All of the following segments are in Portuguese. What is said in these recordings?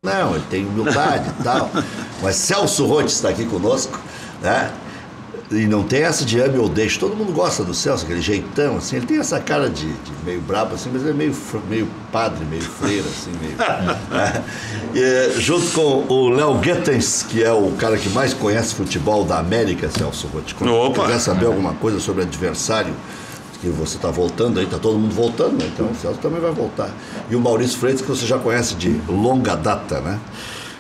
Não, ele tem humildade e tal. Mas Celso Roth está aqui conosco, né? E não tem essa de ame ou deixe. Todo mundo gosta do Celso, aquele jeitão, assim. Ele tem essa cara de meio brabo, assim, mas ele é meio padre, meio freira, assim, meio... E, junto com o Léo Guettens, que é o cara que mais conhece futebol da América, Celso Roth. Quando quiser saber alguma coisa sobre adversário, que você está voltando aí, está todo mundo voltando, né? Então o Celso também vai voltar. E o Maurício Freitas, que você já conhece de longa data, né?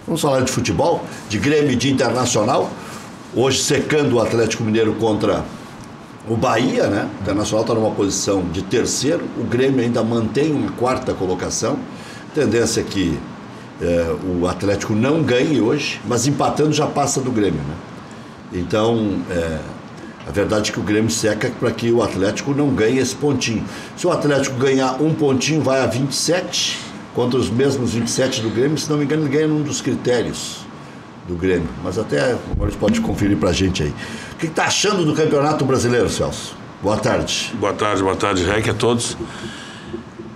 Vamos falar de futebol, de Grêmio e de Internacional. Hoje secando o Atlético Mineiro contra o Bahia, né? O Internacional está numa posição de terceiro, o Grêmio ainda mantém uma quarta colocação. Tendência é que o Atlético não ganhe hoje, mas empatando já passa do Grêmio, né? Então, a verdade é que o Grêmio seca para que o Atlético não ganhe esse pontinho. Se o Atlético ganhar um pontinho, vai a 27, contra os mesmos 27 do Grêmio. Se não me engano, ele ganha num dos critérios do Grêmio. Mas até o Maurício pode conferir para a gente aí. O que está achando do Campeonato Brasileiro, Celso? Boa tarde. Boa tarde, Rec, a todos.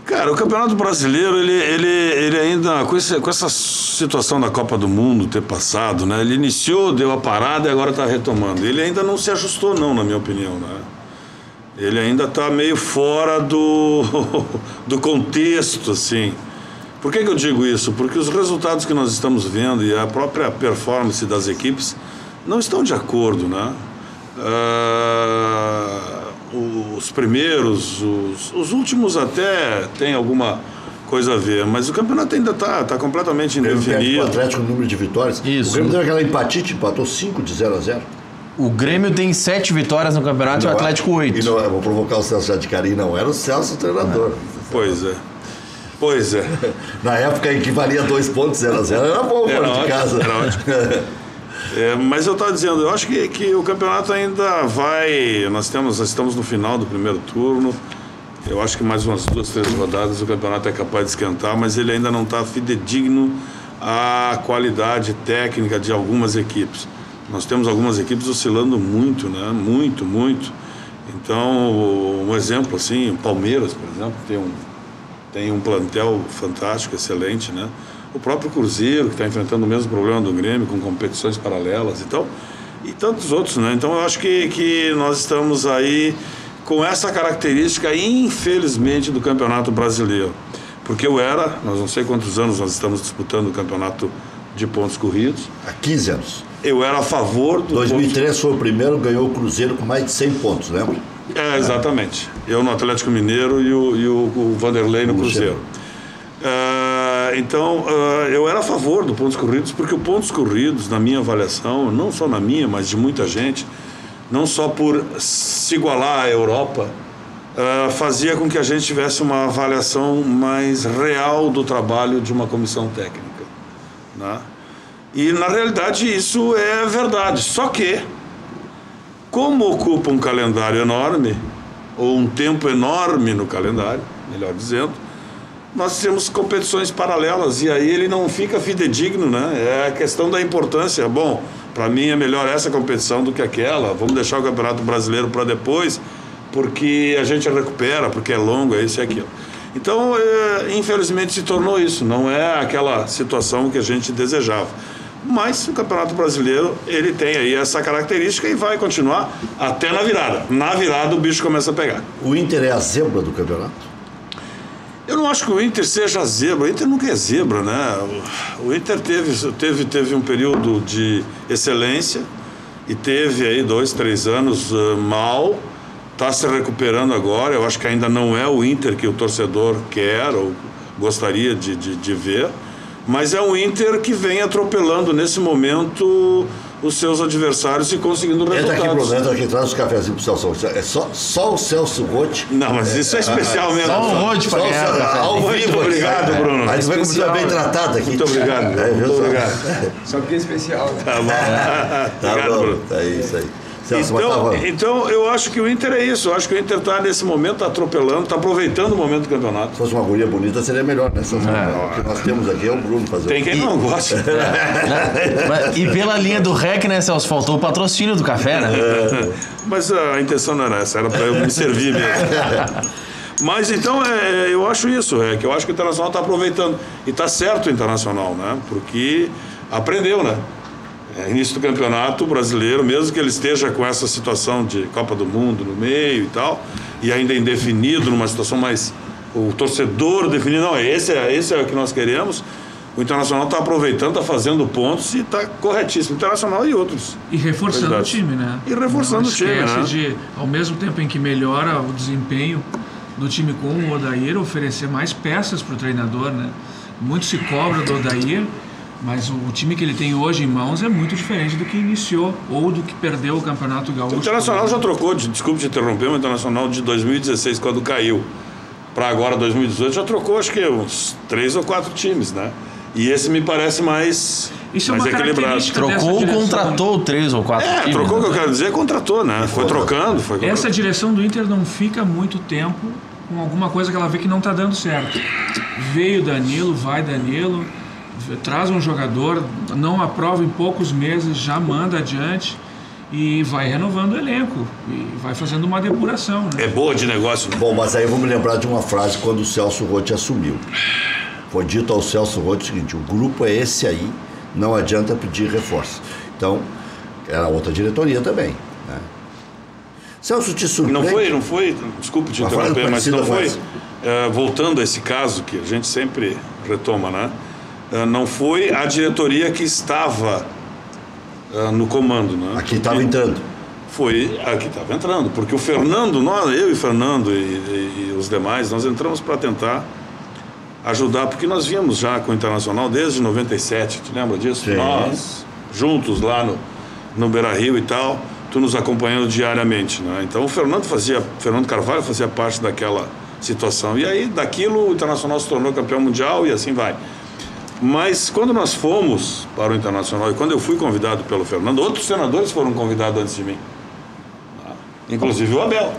Cara, o Campeonato Brasileiro, ele ainda, com essa situação da Copa do Mundo ter passado, né? Ele iniciou, deu a parada e agora está retomando. Ele ainda não se ajustou, não, na minha opinião, né? Ele ainda está meio fora do contexto, assim. Por que eu digo isso? Porque os resultados que nós estamos vendo e a própria performance das equipes não estão de acordo, né? Os primeiros, os últimos até tem alguma coisa a ver, mas o campeonato ainda está completamente indefinido. O Atlético no número de vitórias. Isso. O Grêmio teve aquela empatite, empatou 5 de 0-0. O Grêmio tem 7 vitórias no campeonato e o Atlético 8. E não, eu vou provocar o Celso já de carinho, não era o Celso o treinador. Pois é. Na época em que valia 2 pontos, 0-0, era bom fora de casa. Era ótimo. Mas eu estava dizendo, eu acho que o campeonato ainda vai... Nós estamos no final do primeiro turno. Eu acho que mais umas 2, 3 rodadas o campeonato é capaz de esquentar, mas ele ainda não está fidedigno à qualidade técnica de algumas equipes. Nós temos algumas equipes oscilando muito, né? Muito. Então, um exemplo assim, o Palmeiras, por exemplo, tem um plantel fantástico, excelente, né? O próprio Cruzeiro, que está enfrentando o mesmo problema do Grêmio, com competições paralelas e tantos outros, né? Então, eu acho que nós estamos aí com essa característica, infelizmente, do Campeonato Brasileiro. Porque nós não sei quantos anos nós estamos disputando o campeonato de pontos corridos. Há 15 anos. Eu era a favor do... 2003 foi o primeiro, ganhou o Cruzeiro com mais de 100 pontos, lembra? Exatamente. Eu no Atlético Mineiro e o Vanderlei no Cruzeiro. Então, eu era a favor do pontos corridos, porque o pontos corridos, na minha avaliação, não só na minha, mas de muita gente, não só por se igualar à Europa, fazia com que a gente tivesse uma avaliação mais real do trabalho de uma comissão técnica, né? E, na realidade, isso é verdade. Só que, como ocupa um calendário enorme, ou um tempo enorme no calendário, melhor dizendo, nós temos competições paralelas e aí ele não fica fidedigno, né? É a questão da importância. Bom, para mim é melhor essa competição do que aquela. Vamos deixar o Campeonato Brasileiro para depois, porque a gente recupera, porque é longo, é isso e aquilo. Então, infelizmente se tornou isso. Não é aquela situação que a gente desejava. Mas o Campeonato Brasileiro, ele tem aí essa característica e vai continuar até na virada. Na virada o bicho começa a pegar. O Inter é a zebra do campeonato? Eu não acho que o Inter seja zebra. O Inter nunca é zebra, né? O Inter teve um período de excelência e teve aí 2, 3 anos mal. Está se recuperando agora. Eu acho que ainda não é o Inter que o torcedor quer ou gostaria de ver. Mas é um Inter que vem atropelando nesse momento os seus adversários e conseguindo resultados. Entra aqui, traz os cafezinhos pro Celso. É só o Celso Roth. Não, mas isso é especial mesmo. Só o Roth para ganhar. Muito obrigado, Bruno. Mas você vê como você é bem tratado aqui. Muito obrigado. Muito obrigado. Só porque é especial. Tá bom. Obrigado, Bruno. É isso aí. Então, eu acho que o Inter é isso. Eu acho que o Inter está nesse momento, está atropelando, está aproveitando o momento do campeonato. Se fosse uma guria bonita, seria melhor, né? O que nós temos aqui é o Bruno fazendo. Tem quem não gosta. E pela linha do REC, né, Celso? Faltou o patrocínio do café, né? Mas a intenção não era essa, era para eu me servir mesmo. Mas então eu acho isso, que eu acho que o Internacional está aproveitando. E está certo o Internacional, né? Porque aprendeu, né? Início do campeonato brasileiro, mesmo que ele esteja com essa situação de Copa do Mundo no meio e tal, e ainda indefinido, numa situação mais... O torcedor definido, não, esse é o que nós queremos. O Internacional está aproveitando, está fazendo pontos e está corretíssimo. O Internacional e outros. E reforçando o time, né? E reforçando o time, né? Não esquece de, ao mesmo tempo em que melhora o desempenho do time com o Odair, oferecer mais peças para o treinador, né? Muito se cobra do Odair, mas o time que ele tem hoje em mãos é muito diferente do que iniciou ou do que perdeu o Campeonato Gaúcho. O Internacional já trocou, desculpe te interromper, o Internacional de 2016, quando caiu, para agora 2018, já trocou acho que uns 3 ou 4 times, né? E esse me parece mais equilibrado. Trocou ou contratou 3 ou 4 times? Trocou, o que eu quero dizer, contratou, né? Foi trocando. Essa direção do Inter não fica muito tempo com alguma coisa que ela vê que não está dando certo. Veio Danilo, vai Danilo, traz um jogador, não aprova em poucos meses, já manda adiante e vai renovando o elenco e vai fazendo uma depuração, né? É boa de negócio. Bom, mas aí eu vou me lembrar de uma frase quando o Celso Roth assumiu. Foi dito ao Celso Roth o seguinte: o grupo é esse aí, não adianta pedir reforço. Então, era outra diretoria também, né? Celso, te surpreende? Não foi, desculpe te interromper, mas não foi, voltando a esse caso que a gente sempre retoma, né? Não foi a diretoria que estava no comando, né? Aqui estava entrando. Foi aqui estava entrando, porque o Fernando, eu e o Fernando e os demais, nós entramos para tentar ajudar, porque nós víamos já com o Internacional desde 97, te lembra disso? Sim. Nós, juntos lá no Beira-Rio e tal, tu nos acompanhando diariamente, né? Então o Fernando Carvalho fazia parte daquela situação, e aí daquilo o Internacional se tornou campeão mundial e assim vai. Mas quando nós fomos para o Internacional, e quando eu fui convidado pelo Fernando, outros senadores foram convidados antes de mim, inclusive o Abel,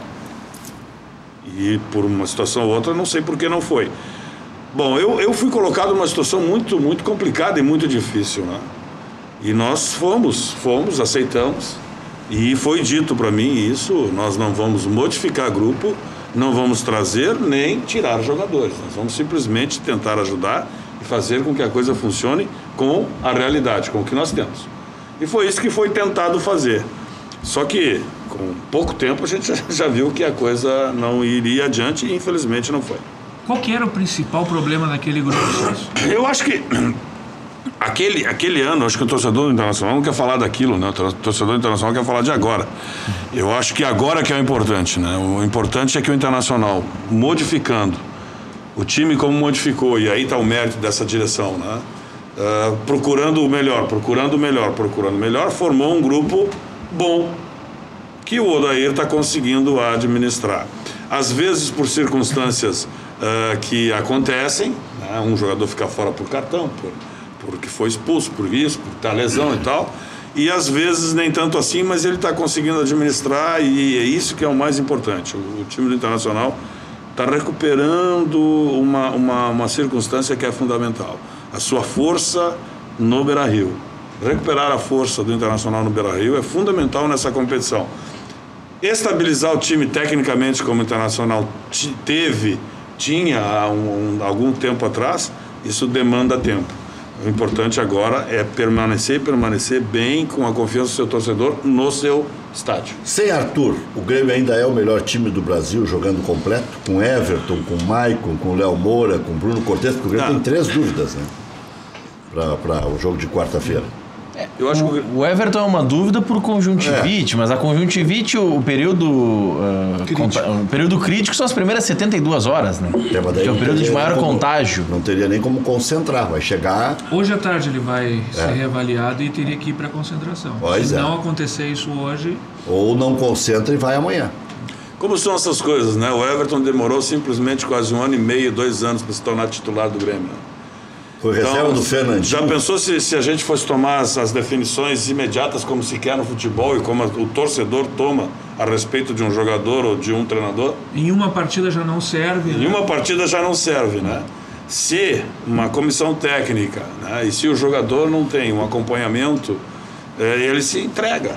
e por uma situação ou outra, não sei por que não foi. Bom, eu fui colocado numa situação muito, muito complicada e muito difícil, né? E nós fomos, aceitamos, e foi dito para mim isso: nós não vamos modificar grupo, não vamos trazer nem tirar jogadores, nós vamos simplesmente tentar ajudar e fazer com que a coisa funcione com a realidade, com o que nós temos. E foi isso que foi tentado fazer. Só que, com pouco tempo, a gente já viu que a coisa não iria adiante e, infelizmente, não foi. Qual que era o principal problema daquele grupo? Eu acho que aquele ano, acho que o torcedor do Internacional não quer falar daquilo, né? O torcedor do Internacional quer falar de agora. Eu acho que agora que é o importante, né? O importante é que o Internacional, modificando o time como modificou, e aí está o mérito dessa direção, né? Procurando o melhor, formou um grupo bom que o Odair está conseguindo administrar. Às vezes, por circunstâncias que acontecem, né? Um jogador fica fora por cartão, porque foi expulso, por isso, por tal lesão e tal, e às vezes nem tanto assim, mas ele está conseguindo administrar, e é isso que é o mais importante. O time do Internacional está recuperando uma circunstância que é fundamental: a sua força no Beira-Rio. Recuperar a força do Internacional no Beira-Rio é fundamental nessa competição. Estabilizar o time tecnicamente, como o Internacional tinha há algum tempo atrás, isso demanda tempo. O importante agora é permanecer bem com a confiança do seu torcedor no seu estádio. Sem Arthur, o Grêmio ainda é o melhor time do Brasil jogando completo? Com Everton, com Maicon, com Léo Moura, com Bruno Cortes, porque o Grêmio tem 3 dúvidas, né? Para o jogo de quarta-feira. Eu acho que o Everton é uma dúvida por conjuntivite, mas a conjuntivite, o período crítico são as primeiras 72 horas, né? Que é o período de maior contágio. Não teria nem como concentrar, vai chegar... Hoje à tarde ele vai ser reavaliado e teria que ir para a concentração. Se não acontecer isso hoje... Ou não concentra e vai amanhã. Como são essas coisas, né? O Everton demorou simplesmente quase 1 ano e meio, 2 anos para se tornar titular do Grêmio. Foi reserva do Fernandinho. Já pensou se a gente fosse tomar as definições imediatas como se quer no futebol e como o torcedor toma a respeito de um jogador ou de um treinador? Em uma partida já não serve. Em uma partida já não serve, né? Se uma comissão técnica, né, e se o jogador não tem um acompanhamento, ele se entrega.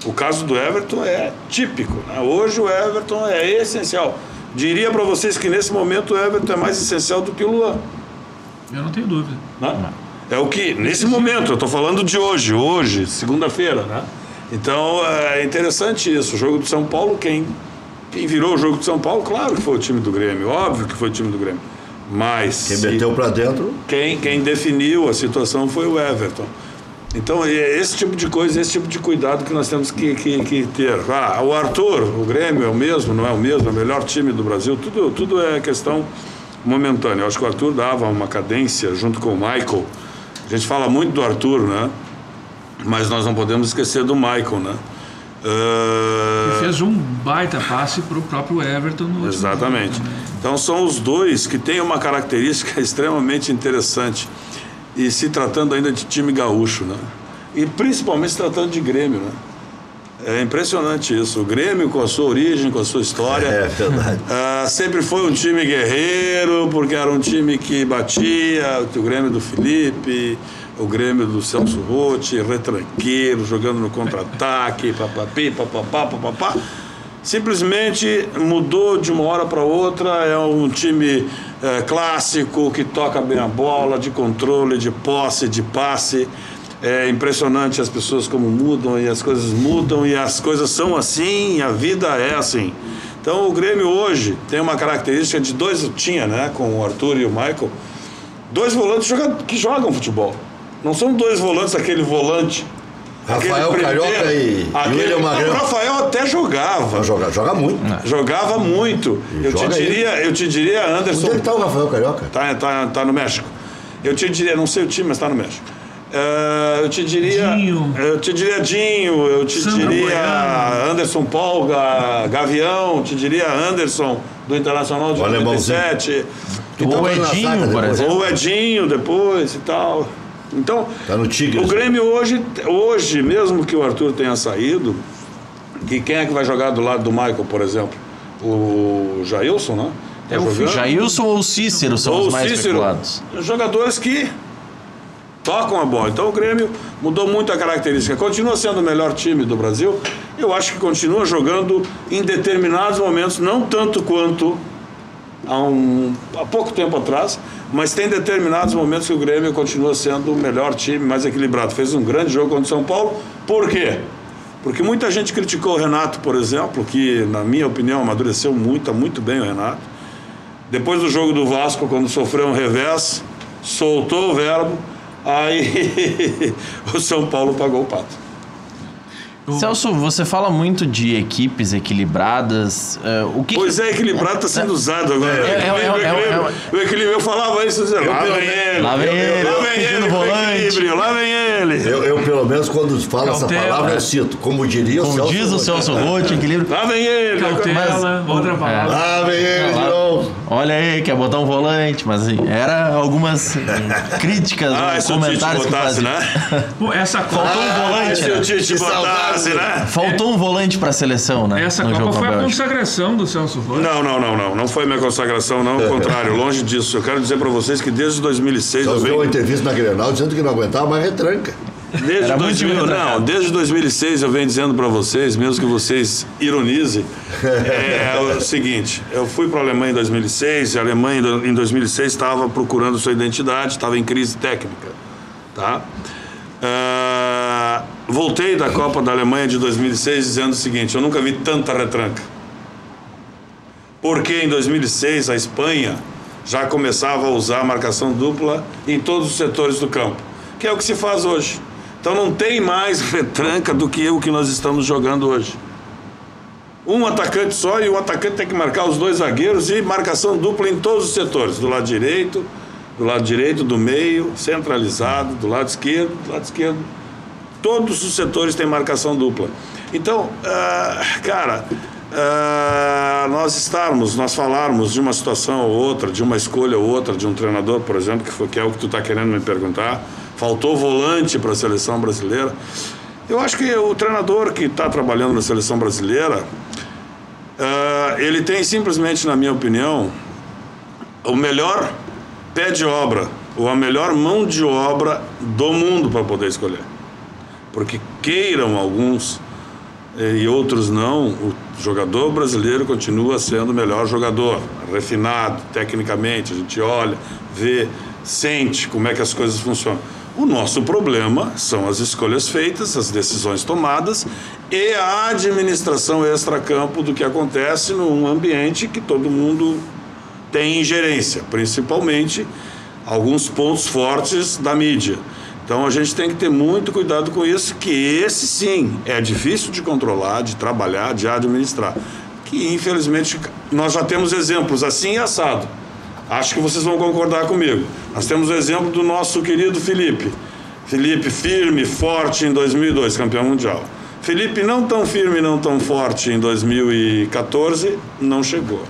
O caso do Everton é típico, né? Hoje o Everton é essencial. Diria para vocês que nesse momento o Everton é mais essencial do que o Luan. Eu não tenho dúvida. Né? É o que, nesse momento, eu estou falando de hoje, segunda-feira, né? Então é interessante isso. O jogo do São Paulo, quem virou o jogo do São Paulo, claro que foi o time do Grêmio, óbvio que foi o time do Grêmio. Mas quem meteu para dentro, quem definiu a situação foi o Everton. Então, é esse tipo de coisa, esse tipo de cuidado que nós temos que ter. O Arthur, o Grêmio é o mesmo, não é o mesmo, é o melhor time do Brasil, tudo é questão momentânea. Eu acho que o Arthur dava uma cadência junto com o Michael. A gente fala muito do Arthur, né? Mas nós não podemos esquecer do Michael, né? Ele fez um baita passe para o próprio Everton no Exatamente. Jogo, né? Então são os dois que têm uma característica extremamente interessante. E se tratando ainda de time gaúcho, né? E principalmente se tratando de Grêmio, né? É impressionante isso. O Grêmio, com a sua origem, com a sua história. É verdade. Sempre foi um time guerreiro, porque era um time que batia. O Grêmio do Felipe, o Grêmio do Celso Rotti, retranqueiro, jogando no contra-ataque, papapi, papapá, papapá. Simplesmente mudou de uma hora para outra. É um time clássico, que toca bem a bola, de controle, de posse, de passe. É impressionante as pessoas como mudam e as coisas são assim, e a vida é assim. Então o Grêmio hoje tem uma característica de tinha, né, com o Arthur e o Michael, dois volantes que jogam futebol. Não são dois volantes, aquele volante. Rafael Carioca e William Magrão. O Rafael até jogava. Joga muito. Jogava muito. Eu te diria, Anderson. Onde está o Rafael Carioca? Tá no México. Eu te diria, não sei o time, mas está no México. Eu te diria Dinho, eu te diria Anderson Polga, Gavião, te diria Anderson do Internacional de 97. Ou Edinho, por exemplo. Ou Edinho depois e tal. Então, tá no Tigres. O Grêmio hoje, mesmo que o Arthur tenha saído, quem é que vai jogar do lado do Michael, por exemplo? O Jailson, né? O Jailson ou o Cícero são os mais especulados. Jogadores que tocam a bola. Então o Grêmio mudou muito a característica. Continua sendo o melhor time do Brasil. Eu acho que continua jogando em determinados momentos, não tanto quanto há pouco tempo atrás, mas tem determinados momentos que o Grêmio continua sendo o melhor time, mais equilibrado. Fez um grande jogo contra o São Paulo. Por quê? Porque muita gente criticou o Renato, por exemplo, que, na minha opinião, amadureceu muito bem o Renato. Depois do jogo do Vasco, quando sofreu um revés, soltou o verbo, aí o São Paulo pagou o pato. Celso, você fala muito de equipes equilibradas. Pois é, equilibrado está sendo usado agora. O equilíbrio, eu falava isso, dizendo, lá vem ele. Eu, pelo menos, quando falo essa palavra, eu cito. Como diria o Celso. Como diz o Celso Rotti, equilíbrio. Lá vem ele. Cautela, outra palavra. Lá vem ele de novo. Olha aí, quer botar um volante, mas assim, era algumas críticas, comentários que fazia. Né? Pô, essa Copa... Faltou um volante, se o Tite botasse, né? Faltou um volante para a seleção, né? Essa Copa foi a consagração do Celso Rotti. Não foi minha consagração, não, ao contrário, longe disso. Eu quero dizer para vocês que desde 2006... Só deu uma entrevista na Grenal dizendo que não aguentava mais retranca. Desde 2006 eu venho dizendo para vocês, mesmo que vocês ironizem, é o seguinte: eu fui para a Alemanha em 2006, e a Alemanha em 2006 estava procurando sua identidade, estava em crise técnica, tá? Voltei da Copa da Alemanha de 2006 dizendo o seguinte: eu nunca vi tanta retranca, porque em 2006 a Espanha já começava a usar a marcação dupla em todos os setores do campo, que é o que se faz hoje. Então não tem mais retranca do que o que nós estamos jogando hoje. Um atacante só, e o atacante tem que marcar os dois zagueiros, e marcação dupla em todos os setores, do lado direito, do meio, centralizado, do lado esquerdo, todos os setores têm marcação dupla. Então, nós falarmos de uma situação ou outra, de uma escolha ou outra, de um treinador, por exemplo, que é o que tu está querendo me perguntar, faltou volante para a seleção brasileira. Eu acho que o treinador que está trabalhando na seleção brasileira, ele tem simplesmente, na minha opinião, o melhor pé de obra, ou a melhor mão de obra do mundo para poder escolher. Porque queiram alguns e outros não, o jogador brasileiro continua sendo o melhor jogador, refinado tecnicamente, a gente olha, vê, sente como é que as coisas funcionam. O nosso problema são as escolhas feitas, as decisões tomadas e a administração extracampo do que acontece num ambiente que todo mundo tem ingerência, principalmente alguns pontos fortes da mídia. Então a gente tem que ter muito cuidado com isso, que esse sim é difícil de controlar, de trabalhar, de administrar. Que infelizmente nós já temos exemplos assim e assado. Acho que vocês vão concordar comigo. Nós temos o exemplo do nosso querido Felipe. Felipe firme, forte em 2002, campeão mundial. Felipe não tão firme, não tão forte em 2014, não chegou.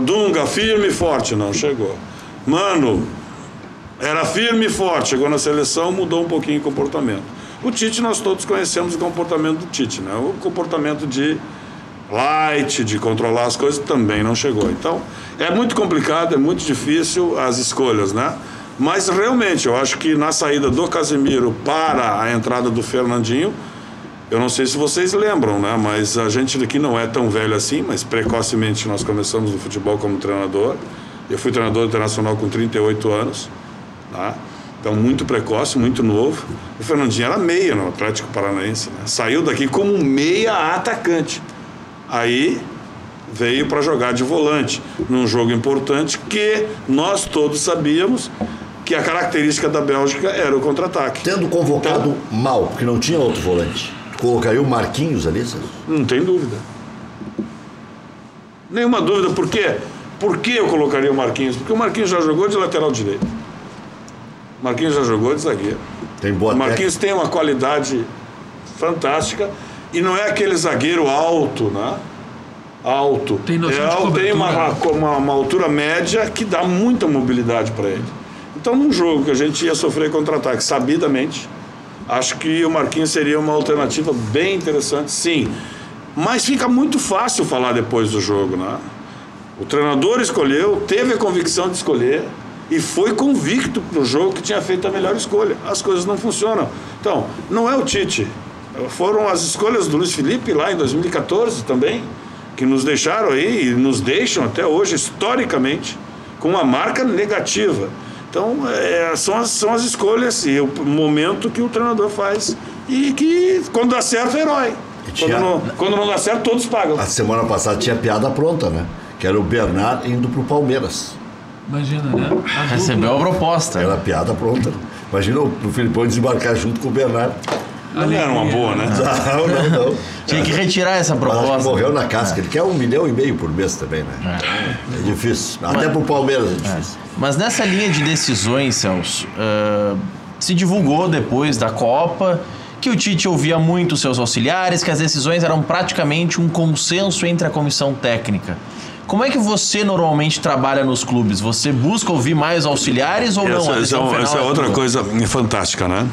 Dunga firme e forte, não chegou. Mano, era firme e forte, chegou na seleção, mudou um pouquinho o comportamento. O Tite, nós todos conhecemos o comportamento do Tite, né? O comportamento de light, de controlar as coisas, também não chegou. Então, é muito complicado, é muito difícil as escolhas, né? Mas, realmente, eu acho que na saída do Casemiro para a entrada do Fernandinho, eu não sei se vocês lembram, né? Mas a gente aqui não é tão velho assim, mas precocemente nós começamos no futebol como treinador. Eu fui treinador internacional com 38 anos, tá? Então, muito precoce, muito novo. O Fernandinho era meia no Atlético Paranaense, né? Saiu daqui como meia atacante. Aí veio para jogar de volante, num jogo importante que nós todos sabíamos que a característica da Bélgica era o contra-ataque. Tendo convocado mal, porque não tinha outro volante, colocaria o Marquinhos ali, Sérgio? Não tem dúvida. Nenhuma dúvida. Por quê? Por que eu colocaria o Marquinhos? Porque o Marquinhos já jogou de lateral direito. O Marquinhos já jogou de zagueiro. Tem boa o Marquinhos tem uma qualidade fantástica e não é aquele zagueiro alto, né? Alto. Tem noção de cobertura. Tem uma altura média que dá muita mobilidade para ele. Então, num jogo que a gente ia sofrer contra-ataque sabidamente, acho que o Marquinhos seria uma alternativa bem interessante, sim. Mas fica muito fácil falar depois do jogo, né? O treinador escolheu, teve a convicção de escolher e foi convicto para o jogo que tinha feito a melhor escolha. As coisas não funcionam. Então, não é o Tite. Foram as escolhas do Luiz Felipe lá em 2014 também, que nos deixaram aí e nos deixam até hoje, historicamente, com uma marca negativa. Então, são as escolhas e o momento que o treinador faz. E que, quando dá certo, é herói. Quando não dá certo, todos pagam. A semana passada tinha piada pronta, né? Que era o Bernard indo pro Palmeiras. Imagina, né? Recebeu a proposta. Era piada pronta. Imagina o Filipão desembarcar junto com o Bernard. Não era uma boa, né? Não. Tinha que retirar essa proposta. Acho que morreu na casca. Ele quer 1,5 milhão por mês também, né? É difícil. Até pro Palmeiras é difícil. Mas nessa linha de decisões, Celso, se divulgou depois da Copa que o Tite ouvia muito seus auxiliares, que as decisões eram praticamente um consenso entre a comissão técnica. Como é que você normalmente trabalha nos clubes? Você busca ouvir mais auxiliares ou não? Essa é outra coisa fantástica, né?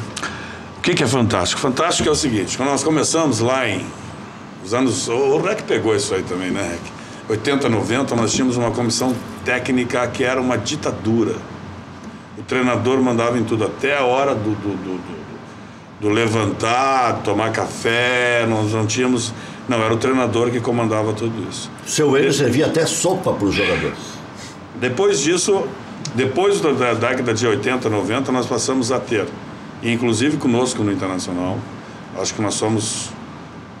O que é fantástico? Fantástico é o seguinte, quando nós começamos lá em os anos... O REC pegou isso aí também, né, REC? 80, 90, nós tínhamos uma comissão técnica que era uma ditadura. O treinador mandava em tudo, até a hora do levantar, tomar café, nós não tínhamos... Não, era o treinador que comandava tudo isso. Seu Enio servia até sopa para os jogadores. Depois disso, depois da década de 80, 90, nós passamos a ter, e inclusive conosco no Internacional, acho que nós somos,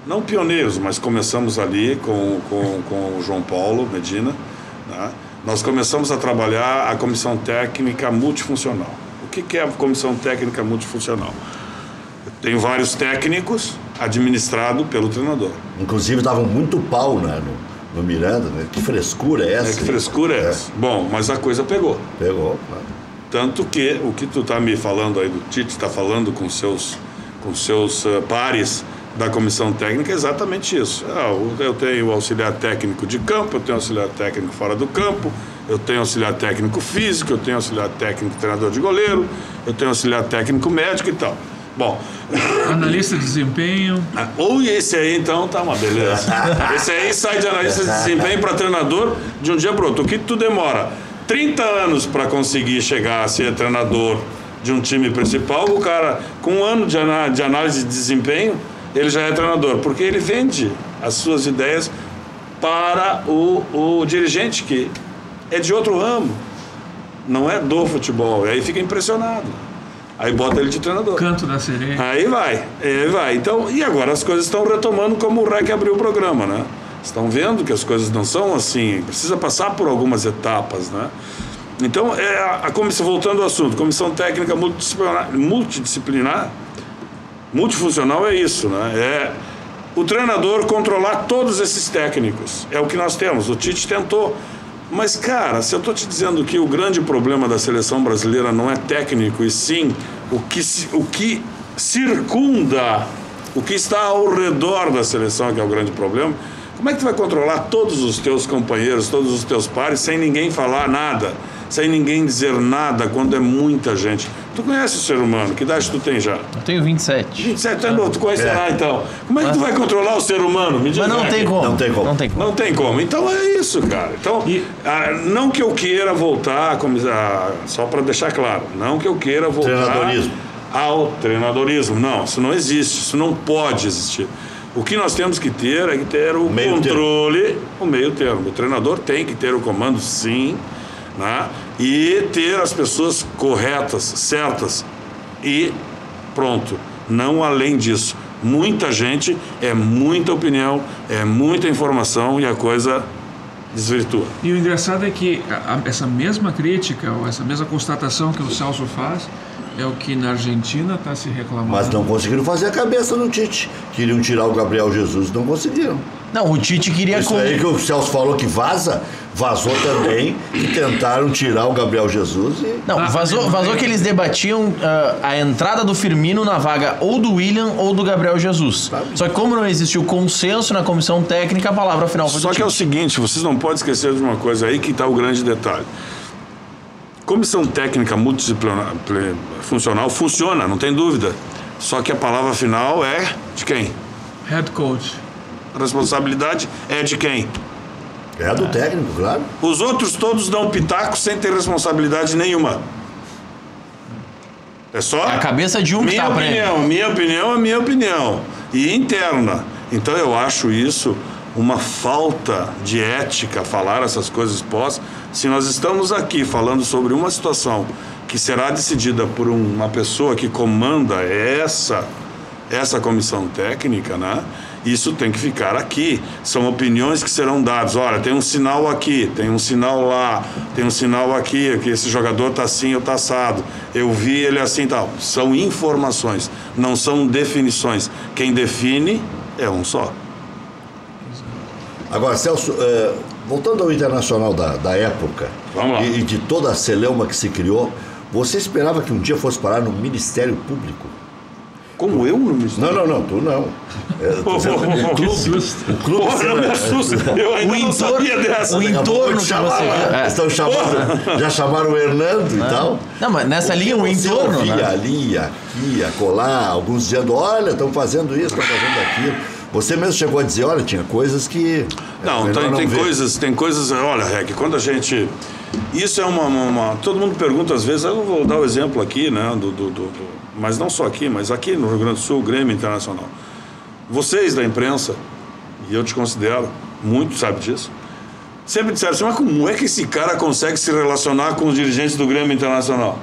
não pioneiros, mas começamos ali com o João Paulo Medina, né? Nós começamos a trabalhar a comissão técnica multifuncional. O que é a comissão técnica multifuncional? Tem vários técnicos administrado pelo treinador. Inclusive davam muito pau, né, no Miranda, né? Que frescura é essa? Que frescura é essa? Bom, mas a coisa pegou. Pegou, claro. Tanto que o que tu está me falando aí, do Tite está falando com seus pares da comissão técnica é exatamente isso. Eu tenho auxiliar técnico de campo, eu tenho auxiliar técnico fora do campo, eu tenho auxiliar técnico físico, eu tenho auxiliar técnico treinador de goleiro, eu tenho auxiliar técnico médico e tal. Bom, analista de desempenho. Ou esse aí, então, tá uma beleza. Esse aí sai de analista de desempenho para treinador de um dia para outro. O que tu demora 30 anos para conseguir chegar a ser treinador de um time principal, o cara, com um ano de análise de desempenho, ele já é treinador, porque ele vende as suas ideias para o dirigente, que é de outro ramo, não é do futebol, e aí fica impressionado. Aí bota ele de treinador. Canto da sereia. Aí vai. Então, e agora as coisas estão retomando como o REC abriu o programa, né? Estão vendo que as coisas não são assim, precisa passar por algumas etapas, né? Então, a comissão, voltando ao assunto, comissão técnica multidisciplinar, multifuncional é isso, né? É o treinador controlar todos esses técnicos. É o que nós temos. O Tite tentou. Mas, cara, se eu estou te dizendo que o grande problema da seleção brasileira não é técnico, e sim o que circunda, o que está ao redor da seleção, que é o grande problema, como é que tu vai controlar todos os teus companheiros, todos os teus pares, sem ninguém falar nada, sem ninguém dizer nada, quando é muita gente? Tu conhece o ser humano? Que idade tu tem já? Eu tenho 27. 27 é novo, tu conhece lá então. Como é que tu vai controlar o ser humano? Me diz. Mas não tem como. Não tem como. Então é isso, cara. Então, não que eu queira voltar, só para deixar claro, não que eu queira voltar ao treinadorismo. Não, isso não existe, isso não pode existir. O que nós temos que ter é que ter o controle, o meio termo. O treinador tem que ter o comando, sim, né? E ter as pessoas corretas, certas, e pronto, não além disso. Muita gente, é muita opinião, é muita informação, e a coisa desvirtua. E o engraçado é que essa mesma crítica, ou essa mesma constatação que o Celso faz, é o que na Argentina está se reclamando. Mas não conseguiram fazer a cabeça do Tite. Queriam tirar o Gabriel Jesus, não conseguiram. Não, o Tite queria... Isso aí que o Celso falou que vazou também, que tentaram tirar o Gabriel Jesus e... Não, vazou que eles debatiam a entrada do Firmino na vaga ou do William ou do Gabriel Jesus. Sabe? Só que como não existiu consenso na comissão técnica, a palavra final foi do Só que Tite. é o seguinte, vocês não podem esquecer de uma coisa aí, que está o grande detalhe. Comissão técnica multidisciplinar funcional funciona, não tem dúvida. Só que a palavra final é de quem? Head coach. A responsabilidade é de quem? É do técnico, claro. Os outros todos dão pitaco sem ter responsabilidade nenhuma. É só a cabeça de um que está minha opinião. E interna. Então eu acho isso uma falta de ética, falar essas coisas pós. Se nós estamos aqui falando sobre uma situação que será decidida por uma pessoa que comanda essa comissão técnica, né? Isso tem que ficar aqui. São opiniões que serão dadas. Olha, tem um sinal aqui, tem um sinal lá, tem um sinal aqui, que esse jogador está assim ou está assado. Eu vi ele assim e tal. São informações, não são definições. Quem define é um só. Agora, Celso, voltando ao Internacional da época e de toda a celeuma que se criou, você esperava que um dia fosse parar no Ministério Público? Como eu no Ministério? Não, tu não. O clube não me assusta. Eu ainda não sabia dessa. O entorno que você... Já chamaram o Hernando e tal. Não, mas nessa linha o entorno, né? Ali, aqui, acolá, alguns dizendo, olha, estão fazendo isso, estão fazendo aquilo. Você mesmo chegou a dizer, olha, tinha coisas que... Não, tem coisas, olha, Rec, quando a gente... Isso é todo mundo pergunta às vezes, eu vou dar o exemplo aqui, né, mas não só aqui, mas aqui no Rio Grande do Sul, Grêmio Internacional. Vocês da imprensa, e eu te considero, muito sabe disso, sempre disseram assim, mas como é que esse cara consegue se relacionar com os dirigentes do Grêmio Internacional?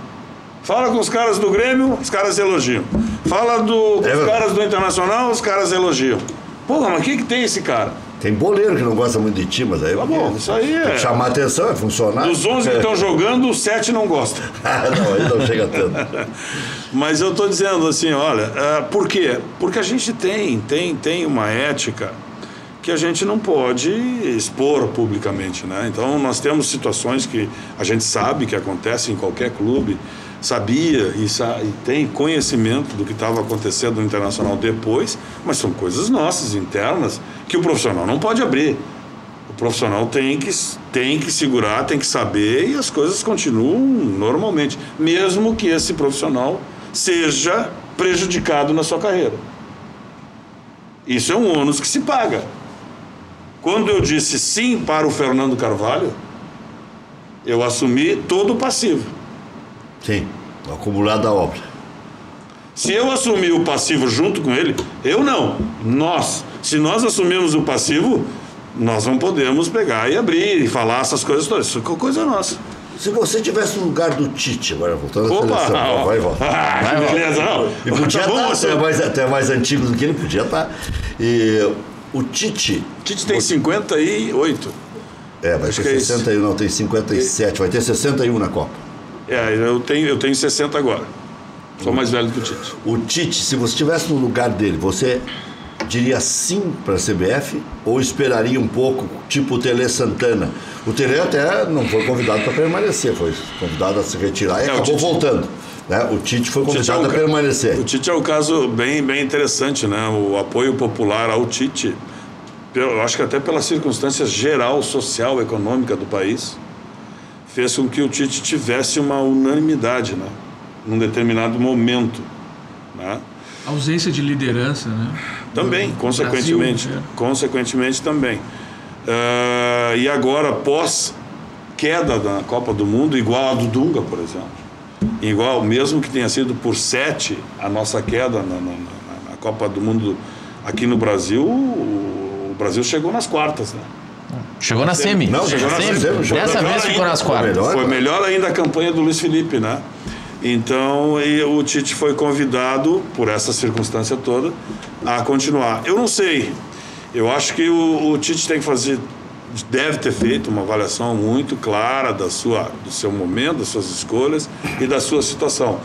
Fala com os caras do Grêmio, os caras elogiam. Fala com os caras do Internacional, os caras elogiam. Porra, mas o que tem esse cara? Tem boleiro que não gosta muito de ti, mas aí... Tá bom, isso aí tem que chamar a atenção, é funcionar. Dos 11 que estão jogando, os 7 não gostam. Não, aí não chega tanto. Mas eu estou dizendo assim, olha, por quê? Porque a gente tem uma ética que a gente não pode expor publicamente, né? Então nós temos situações que a gente sabe que acontecem em qualquer clube, sabia e tem conhecimento do que estava acontecendo no Internacional depois, mas são coisas nossas, internas, que o profissional não pode abrir. O profissional tem que segurar, tem que saber, e as coisas continuam normalmente, mesmo que esse profissional seja prejudicado na sua carreira. Isso é um ônus que se paga. Quando eu disse sim para o Fernando Carvalho, eu assumi todo o passivo. Sim, acumulado da obra. Se eu assumir o passivo junto com ele, eu não, nós. Se nós assumirmos o passivo, nós não podemos pegar e abrir e falar essas coisas todas. Isso é coisa nossa. Se você tivesse no lugar do Tite, agora voltando à seleção, vai e volta. Que beleza, não. E podia estar, até mais antigo do que ele, podia estar. E o Tite... Tite tem 58. Vai ter 61, não, tem 57, vai ter 61 na Copa. Eu tenho 60 agora. Sou mais velho que o Tite. O Tite, se você estivesse no lugar dele, você diria sim para a CBF ou esperaria um pouco, tipo o Tele Santana? O Tele até não foi convidado para permanecer, foi convidado a se retirar e acabou voltando. Né? O Tite foi convidado a permanecer. O Tite é um caso bem interessante, né? O apoio popular ao Tite, eu acho que até pela circunstância geral, social, econômica do país, fez com que o Tite tivesse uma unanimidade, né? Num determinado momento, né? A ausência de liderança, né? Também, consequentemente também. E agora, pós queda da Copa do Mundo, igual a do Dunga, por exemplo, igual, mesmo que tenha sido por 7 a nossa queda na Copa do Mundo aqui no Brasil, o Brasil chegou nas quartas, né? Chegou na semi. Não, chegou na semi. Dessa vez ficou nas quartas. Foi melhor ainda a campanha do Luiz Felipe, né? Então, o Tite foi convidado, por essa circunstância toda, a continuar. Eu não sei. Eu acho que o Tite deve ter feito uma avaliação muito clara do seu momento, das suas escolhas e da sua situação.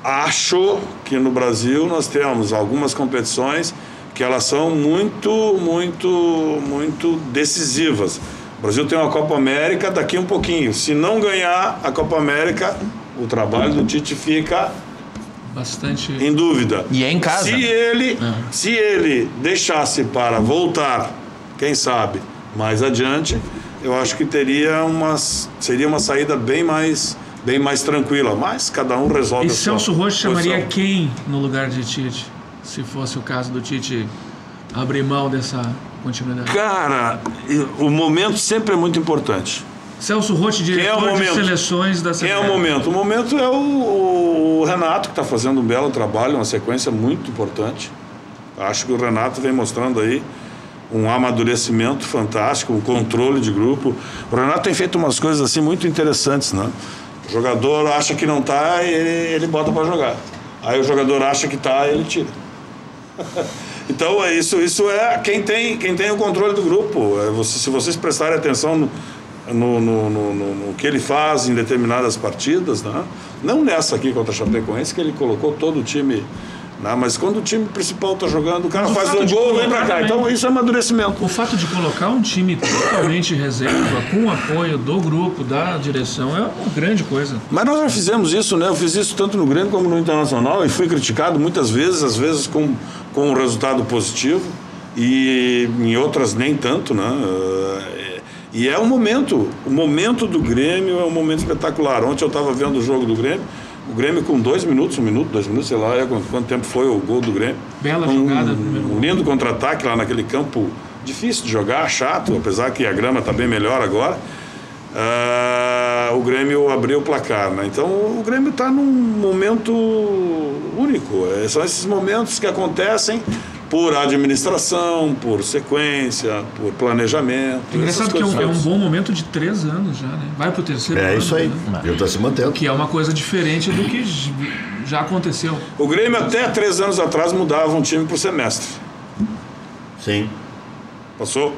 Acho que no Brasil nós temos algumas competições que elas são muito, muito, muito decisivas. O Brasil tem uma Copa América daqui um pouquinho. Se não ganhar a Copa América, o trabalho do Tite fica bastante em dúvida. E é em casa. Se ele deixasse para voltar, quem sabe, mais adiante, eu acho que seria uma saída bem mais tranquila, mas cada um resolve. E Celso Roth chamaria quem no lugar de Tite, se fosse o caso do Tite abrir mão dessa continuidade? Cara, o momento sempre é muito importante. Celso Roth, diretor de seleções da CBF. Quem é o momento? O momento é o Renato, que está fazendo um belo trabalho, uma sequência muito importante. Acho que o Renato vem mostrando aí um amadurecimento fantástico, um controle de grupo. O Renato tem feito umas coisas assim muito interessantes, né? O jogador acha que não está, ele bota para jogar. Aí o jogador acha que está, ele tira. Então isso é quem tem o controle do grupo. Se vocês prestarem atenção no que ele faz em determinadas partidas, né? Não nessa aqui contra a Chapecoense, que ele colocou todo o time, né? Mas quando o time principal está jogando, o cara faz um gol, vem pra cá. Então isso é amadurecimento. O fato de colocar um time totalmente reserva, com o apoio do grupo, da direção, é uma grande coisa. Mas nós já fizemos isso, né? Eu fiz isso tanto no Grêmio como no Internacional e fui criticado muitas vezes, às vezes com um resultado positivo e em outras nem tanto, né? E é o momento do Grêmio é um momento espetacular. Ontem eu estava vendo o jogo do Grêmio, o Grêmio com 2 minutos, 1 minuto, 2 minutos, sei lá, quanto tempo foi o gol do Grêmio. Bela jogada. Um lindo contra-ataque lá naquele campo difícil de jogar, chato, apesar que a grama está bem melhor agora. O Grêmio abriu o placar, né? Então o Grêmio está num momento único. São esses momentos que acontecem por administração, por sequência, por planejamento. É engraçado que é um bom momento de 3 anos já, né? Vai pro 3º ano. É isso aí. Né? Ele está se mantendo. Que é uma coisa diferente do que já aconteceu. O Grêmio até 3 anos atrás mudava um time por semestre. Sim. Passou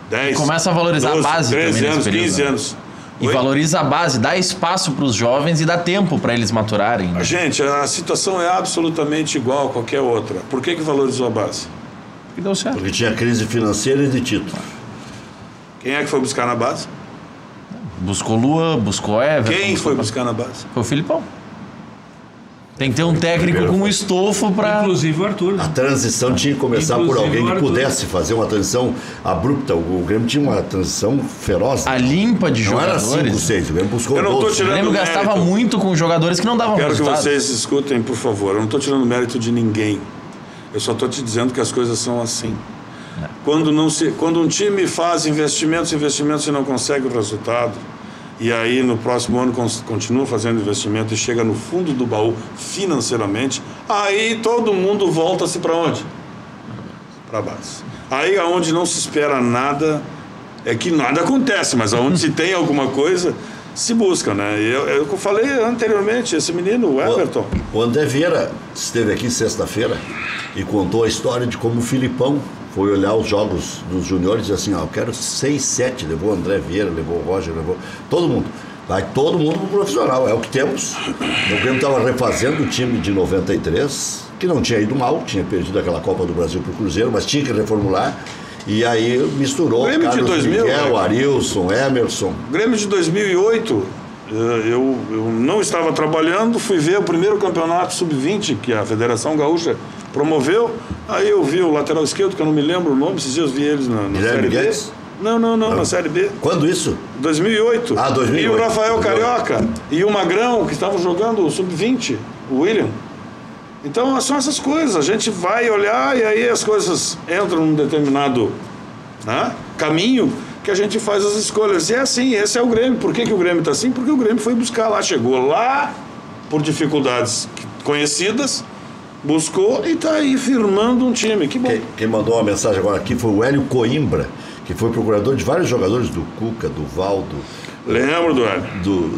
10, começa a valorizar 12, a base 13 também anos, período, 15 né? anos. E valoriza a base, dá espaço para os jovens e dá tempo para eles maturarem. Né? Gente, a situação é absolutamente igual a qualquer outra. Por que valorizou a base? Porque deu certo. Porque tinha crise financeira e de título. Quem é que foi buscar na base? Buscou Lua, buscou Everton. Quem foi buscar na base? Foi o Filipão. Tem que ter um técnico com estofo para... Inclusive o Arthur. Né? A transição tinha que começar por alguém que pudesse fazer uma transição abrupta. O Grêmio tinha uma transição feroz. A limpa de jogadores. Não era 5, 6. O Grêmio buscou eu não tô tirando o Grêmio gastava muito com jogadores que não davam resultado. Quero que vocês escutem, por favor. Eu não estou tirando mérito de ninguém. Eu só estou te dizendo que as coisas são assim. Quando um time faz investimentos e não consegue o resultado, e aí no próximo ano continua fazendo investimento e chega no fundo do baú financeiramente, Aí todo mundo volta-se para onde? Para base. Aí aonde não se espera nada, é que nada acontece, mas aonde se tem alguma coisa, se busca, né? Eu falei anteriormente, esse menino, o Everton. O André Vieira esteve aqui sexta-feira e contou a história de como o Filipão foi olhar os jogos dos juniores e disse assim, eu quero 6, 7, levou o André Vieira, levou o Roger, levou todo mundo. Vai todo mundo pro profissional, é o que temos. O Grêmio estava refazendo o time de 93, que não tinha ido mal, tinha perdido aquela Copa do Brasil pro Cruzeiro, mas tinha que reformular. E aí misturou Grêmio Carlos de 2000, Miguel, Arilson, Emerson. Grêmio de 2008, eu não estava trabalhando, fui ver o primeiro campeonato sub-20 que a Federação Gaúcha promoveu. Aí eu vi o lateral esquerdo, que eu não me lembro o nome, esses dias eu vi eles na Série B. Não, na Série B. Quando isso? 2008. 2008. E o Rafael Carioca e o Magrão, que estavam jogando o sub-20, o William. Então são essas coisas, a gente vai olhar e aí as coisas entram num determinado caminho que a gente faz as escolhas. E é assim, esse é o Grêmio. Por que o Grêmio está assim? Porque o Grêmio foi buscar lá, chegou lá por dificuldades conhecidas, buscou e está aí firmando um time. Que bom. Quem mandou uma mensagem agora aqui foi o Hélio Coimbra, que foi procurador de vários jogadores, do Cuca, do Valdo. Lembro do Hélio.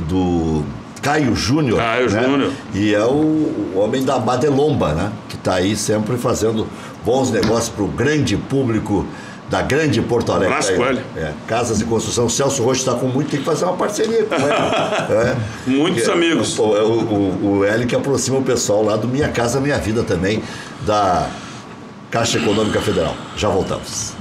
Do Caio Júnior. Júnior. E é o homem da Badelomba, né? Que está aí sempre fazendo bons negócios para o grande público da grande Porto Alegre. Abraço com ele. Casas de construção. O Celso Rocha está com muito, tem que fazer uma parceria com ele. Muitos amigos. O Hélio que aproxima o pessoal lá do Minha Casa Minha Vida também, da Caixa Econômica Federal. Já voltamos.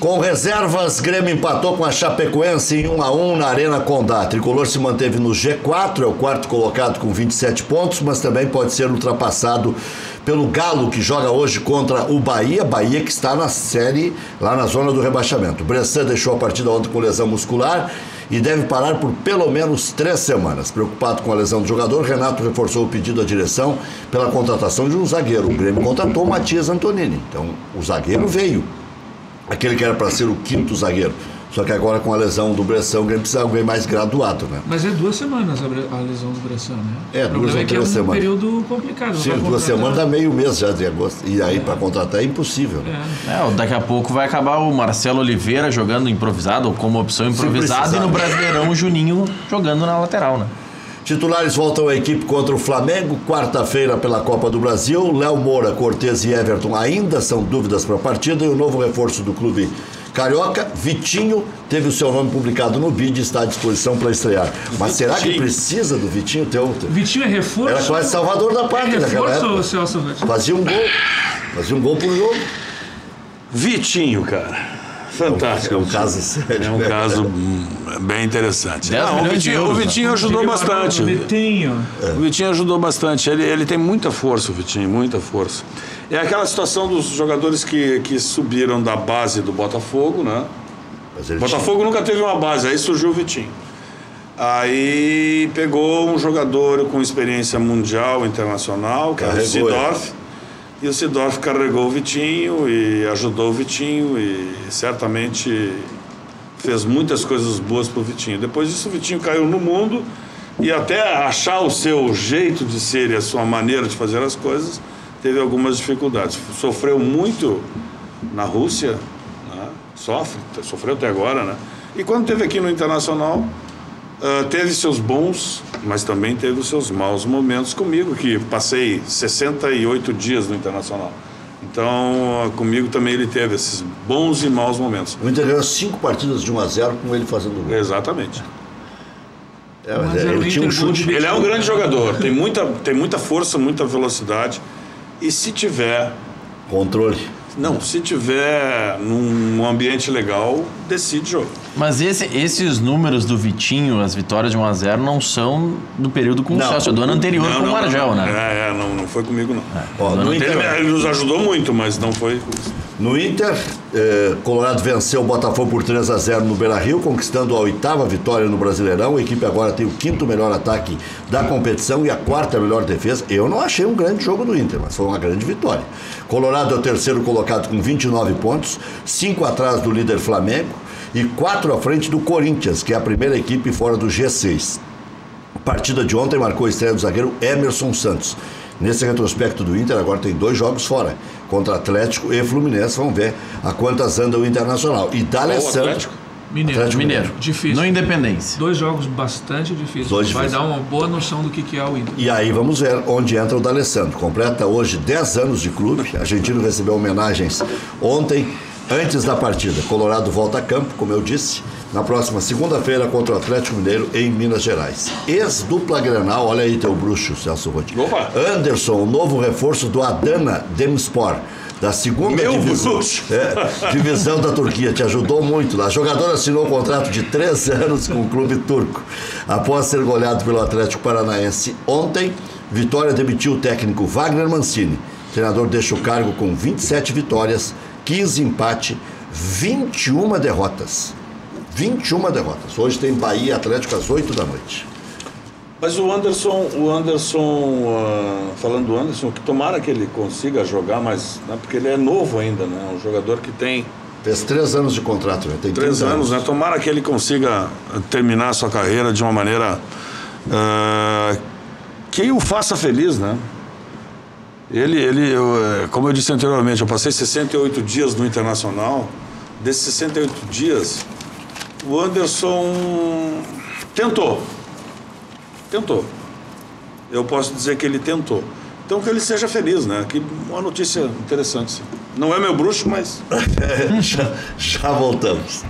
Com reservas, Grêmio empatou com a Chapecoense em 1-1 na Arena Condá. Tricolor se manteve no G4, é o quarto colocado com 27 pontos, mas também pode ser ultrapassado pelo Galo, que joga hoje contra o Bahia que está na série, lá na zona do rebaixamento. O Bressan deixou a partida ontem com lesão muscular e deve parar por pelo menos 3 semanas. Preocupado com a lesão do jogador, Renato reforçou o pedido à direção pela contratação de um zagueiro. O Grêmio contratou o Matias Antonini, então o zagueiro veio. Aquele que era para ser o 5º zagueiro. Só que agora com a lesão do Bressan, o Grêmio precisa de alguém mais graduado, né? Mas é 2 semanas a lesão do Bressan, né? 2 ou 3 semanas. É um período complicado. Sim, 2 semanas dá meio mês já de agosto. E aí para contratar é impossível. Né? Daqui a pouco vai acabar o Marcelo Oliveira jogando improvisado, ou como opção improvisada, e no Brasileirão o Juninho jogando na lateral, né? Titulares voltam à equipe contra o Flamengo, quarta-feira pela Copa do Brasil. Léo Moura, Cortez e Everton ainda são dúvidas para a partida. E o novo reforço do clube carioca, Vitinho, teve o seu nome publicado no BID e está à disposição para estrear. Mas será que precisa do Vitinho? Vitinho é reforço? Era quase salvador da pátria naquela época. Celso? Fazia um gol por jogo. Vitinho, cara. Fantástico. É um caso sério. É um caso bem interessante. O Vitinho ajudou bastante. O Vitinho ajudou bastante. Ele tem muita força, o Vitinho, muita força. É aquela situação dos jogadores que subiram da base do Botafogo, né? Botafogo nunca teve uma base, aí surgiu o Vitinho. Aí pegou um jogador com experiência mundial, internacional, que era o Sidorf. E o Sidorf carregou o Vitinho e ajudou o Vitinho e certamente fez muitas coisas boas para o Vitinho. Depois disso o Vitinho caiu no mundo e até achar o seu jeito de ser e a sua maneira de fazer as coisas, teve algumas dificuldades. Sofreu muito na Rússia, né? Sofreu até agora, né? E quando esteve aqui no Internacional, teve seus bons, mas também teve os seus maus momentos comigo, que passei 68 dias no Internacional. Então, comigo também ele teve esses bons e maus momentos. O Inter ganhou 5 partidas de 1-0 com ele fazendo gol. Exatamente. Ele tinha um chute. Ele é um grande jogador, tem muita força, muita velocidade. E se tiver controle. Não, se tiver num ambiente legal, decide jogo. Mas esses números do Vitinho, as vitórias de 1-0, não são do período com o Celso, é do ano anterior com o Margel, né? Não foi comigo, não. Ele nos ajudou muito, mas não foi... No Inter, Colorado venceu o Botafogo por 3-0 no Beira-Rio, conquistando a 8ª vitória no Brasileirão. A equipe agora tem o 5º melhor ataque da competição e a 4ª melhor defesa. Eu não achei um grande jogo do Inter, mas foi uma grande vitória. Colorado é o 3º colocado com 29 pontos, 5 atrás do líder Flamengo e 4 à frente do Corinthians, que é a primeira equipe fora do G6. A partida de ontem marcou a estreia do zagueiro Emerson Santos. Nesse retrospecto do Inter, agora tem 2 jogos fora, contra Atlético e Fluminense. Vamos ver a quantas anda o Internacional. E D'Alessandro... Mineiro. Difícil. No Independência. 2 jogos bastante difíceis. Vai dar uma boa noção do que é o Inter. E aí vamos ver onde entra o D'Alessandro. Completa hoje 10 anos de clube. O argentino recebeu homenagens ontem, antes da partida. Colorado volta a campo, como eu disse, na próxima segunda-feira contra o Atlético Mineiro em Minas Gerais. Ex-dupla Grenal, olha aí teu bruxo, Celso Rotti. Anderson, o novo reforço do Adana Demirspor, da segunda divisão da Turquia, te ajudou muito lá. O jogador assinou um contrato de 3 anos com o clube turco, após ser goleado pelo Atlético Paranaense ontem. Vitória demitiu o técnico Wagner Mancini. O treinador deixa o cargo com 27 vitórias, 15 empates, 21 derrotas. 21 derrotas. Hoje tem Bahia e Atlético às 8 da noite. Mas o Anderson, falando do Anderson, que tomara que ele consiga jogar, mas né, porque ele é novo ainda, né? Um jogador que tem... Fez 3 anos de contrato, né? Tem 3 anos, né? Tomara que ele consiga terminar a sua carreira de uma maneira que o faça feliz, né? Como eu disse anteriormente, eu passei 68 dias no Internacional. Desses 68 dias, o Anderson tentou. Eu posso dizer que ele tentou. Então que ele seja feliz, né? Que uma notícia interessante. Sim. Não é meu bruxo, mas... já voltamos.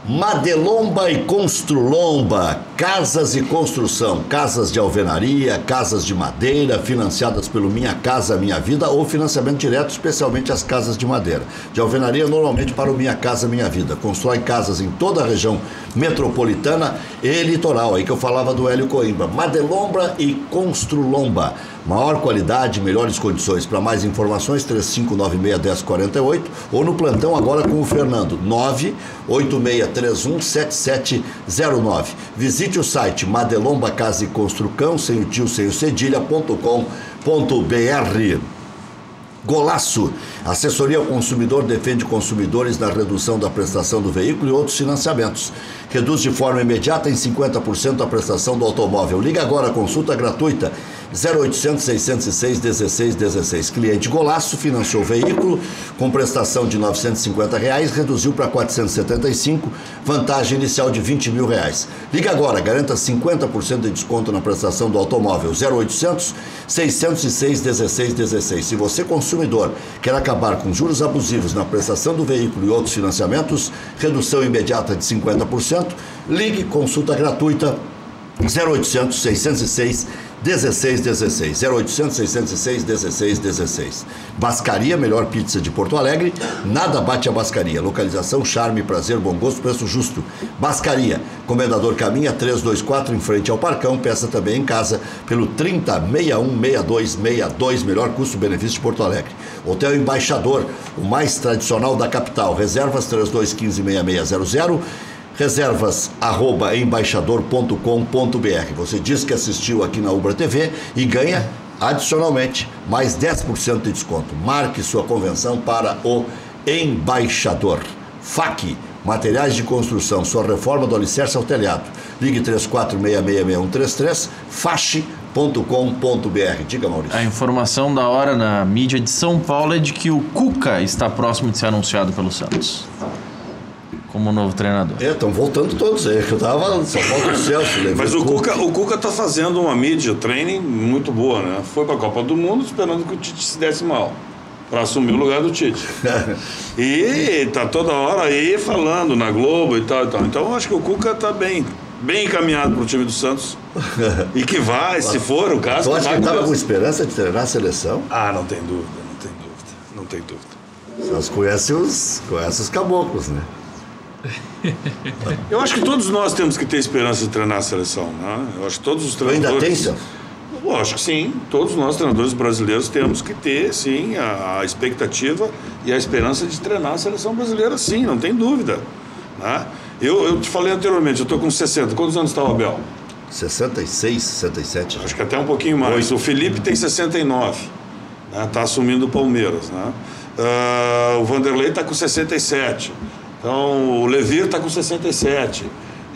Madelomba e Construlomba, casas e construção, casas de alvenaria, casas de madeira, financiadas pelo Minha Casa Minha Vida ou financiamento direto, especialmente as casas de madeira. De alvenaria, normalmente para o Minha Casa Minha Vida. Constrói casas em toda a região metropolitana e litoral, aí que eu falava do Hélio Coimbra. Madelomba e Construlomba. Maior qualidade, melhores condições. Para mais informações, 3596-1048 ou no plantão agora com o Fernando, 98631-7709. Visite o site Madelomba Casa e Construcão, sem o tio, sem o cedilha.com.br. Golaço, assessoria ao consumidor defende consumidores na redução da prestação do veículo e outros financiamentos. Reduz de forma imediata em 50% a prestação do automóvel. Liga agora, consulta gratuita, 0800 606 1616. Cliente Golaço financiou o veículo com prestação de R$ 950, reduziu para 475, vantagem inicial de R$20 mil. Liga agora, garanta 50% de desconto na prestação do automóvel, 0800 606 1616. Se você, consumidor, quer acabar com juros abusivos na prestação do veículo e outros financiamentos, redução imediata de 50%, ligue, consulta gratuita, 0800 606 1616, 0800 606 1616. Bascaria, melhor pizza de Porto Alegre, nada bate a Bascaria. Localização, charme, prazer, bom gosto, preço justo. Bascaria, Comendador Caminha 324, em frente ao Parcão. Peça também em casa pelo 3061-6262, melhor custo-benefício de Porto Alegre. Hotel Embaixador, o mais tradicional da capital. Reservas 3215-6600. reservas@embaixador.com.br. Você diz que assistiu aqui na Ubra TV e ganha, adicionalmente, mais 10% de desconto. Marque sua convenção para o Embaixador. FAC, materiais de construção, sua reforma do alicerce ao telhado. Ligue 34666133, fache.com.br. Diga, Maurício. A informação da hora na mídia de São Paulo é de que o Cuca está próximo de ser anunciado pelo Santos como novo treinador. Estão voltando todos aí, que eu tava, só falta o Celso. Mas o Cuca tá fazendo uma media training muito boa, né? Foi pra Copa do Mundo esperando que o Tite se desse mal, para assumir o lugar do Tite. E tá toda hora aí falando na Globo e tal e tal. Então eu acho que o Cuca tá bem. bem encaminhado para o time do Santos e que vai, se for o caso... Tu acha que ele estava com esperança de treinar a seleção? Ah, não tem dúvida, não tem dúvida. Nós conhece os caboclos, né? Eu acho que todos nós temos que ter esperança de treinar a seleção, né? Eu acho que todos os treinadores... Ainda tem, Celso? Eu acho que sim. Todos nós, treinadores brasileiros, temos que ter, sim, a expectativa e a esperança de treinar a seleção brasileira, sim, não tem dúvida, né? Eu te falei anteriormente, eu estou com 60. Quantos anos está o Abel? 66, 67. Acho que até um pouquinho mais. O Felipe tem 69, né? Está assumindo o Palmeiras, né? O Vanderlei está com 67. Então, o Levir está com 67.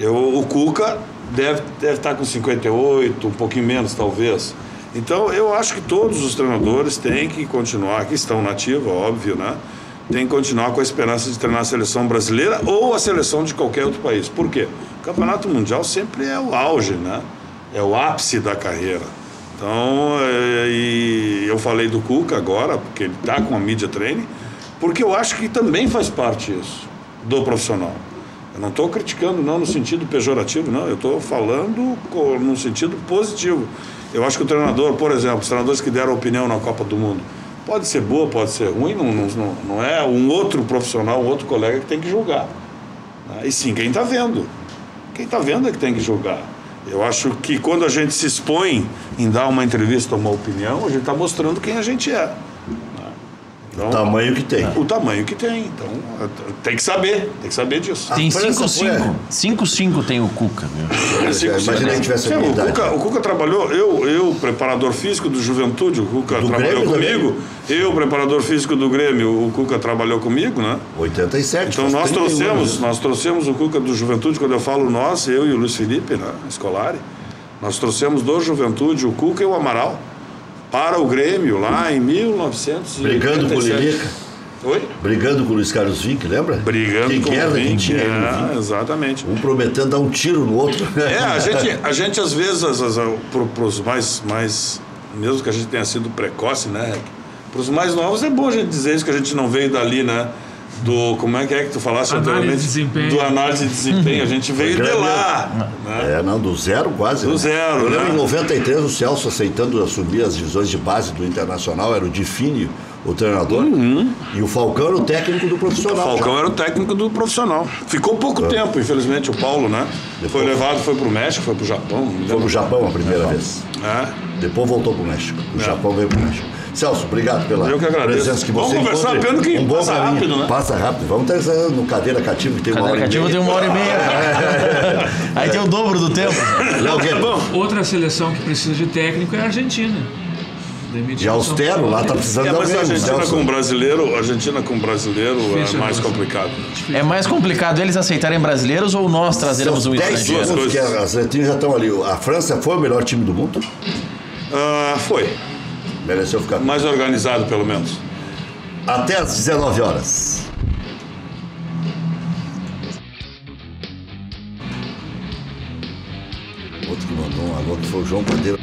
O Cuca deve estar com 58, um pouquinho menos talvez. Então, eu acho que todos os treinadores têm que continuar, que estão na ativa, óbvio, né? Tem que continuar com a esperança de treinar a seleção brasileira ou a seleção de qualquer outro país. Por quê? O Campeonato Mundial sempre é o auge, né? É o ápice da carreira. Então, e eu falei do Cuca agora, porque ele está com a media training, porque eu acho que também faz parte isso, do profissional. Eu não estou criticando, não, no sentido pejorativo, não. Eu estou falando no sentido positivo. Eu acho que o treinador, por exemplo, os treinadores que deram opinião na Copa do Mundo, pode ser boa, pode ser ruim, não é um outro profissional, um outro colega que tem que julgar, né? E sim, quem está vendo. Quem está vendo é que tem que julgar. Eu acho que quando a gente se expõe em dar uma entrevista, uma opinião, a gente está mostrando quem a gente é. Então, o tamanho que tem. O tamanho que tem. Então, tem que saber disso. Tem 5-5. 5-5 tem o Cuca. Imagina que tivesse a o Cuca trabalhou, eu, preparador físico do Juventude, o Cuca trabalhou Grêmio comigo. Também. Eu, preparador físico do Grêmio, o Cuca trabalhou comigo, né? 87. Então nós trouxemos o Cuca do Juventude, quando eu falo nós, eu e o Luiz Felipe, né? Scolari. Nós trouxemos do Juventude o Cuca e o Amaral para o Grêmio, lá em 1987. Brigando com o Lilica. Oi? Brigando com o Luiz Carlos Vinck, lembra? Brigando com o Vinck, exatamente. Um prometendo dar um tiro no outro. A gente às vezes, para os mais, mesmo que a gente tenha sido precoce, né? Para os mais novos é bom a gente dizer isso, que a gente não veio dali, né? Como é que tu falaste anteriormente? Do análise de desempenho. A gente veio de lá. Né? Do zero quase. Do zero. Eu lembro em 93 o Celso aceitando assumir as divisões de base do Internacional, era o Difini, o treinador, e o Falcão era o técnico do profissional. O Falcão era o técnico do profissional. Ficou pouco tempo, infelizmente, o Paulo, né? Foi levado, foi pro México, foi pro Japão. Foi pro Japão a primeira vez. Depois voltou pro México. O Japão veio pro México. Celso, obrigado pela presença que você encontrou. Vamos conversar, pelo que passa rápido, né? Passa rápido. Vamos estar no Cadeira Cativa, que tem uma hora e meia. Cadeira Cativa tem 1h30. Aí tem o dobro do tempo. Outra seleção que precisa de técnico é a Argentina. De austero, lá está precisando de alguém. Mas a Argentina com brasileiro é mais complicado. É mais complicado eles aceitarem brasileiros ou nós trazermos um estrangeiro? 10 anos que as Argentinas já estão ali. A França foi o melhor time do mundo? Foi. Mereceu ficar mais organizado, pelo menos. Até às 19 horas. Outro que mandou um alô que foi o João Cadeira.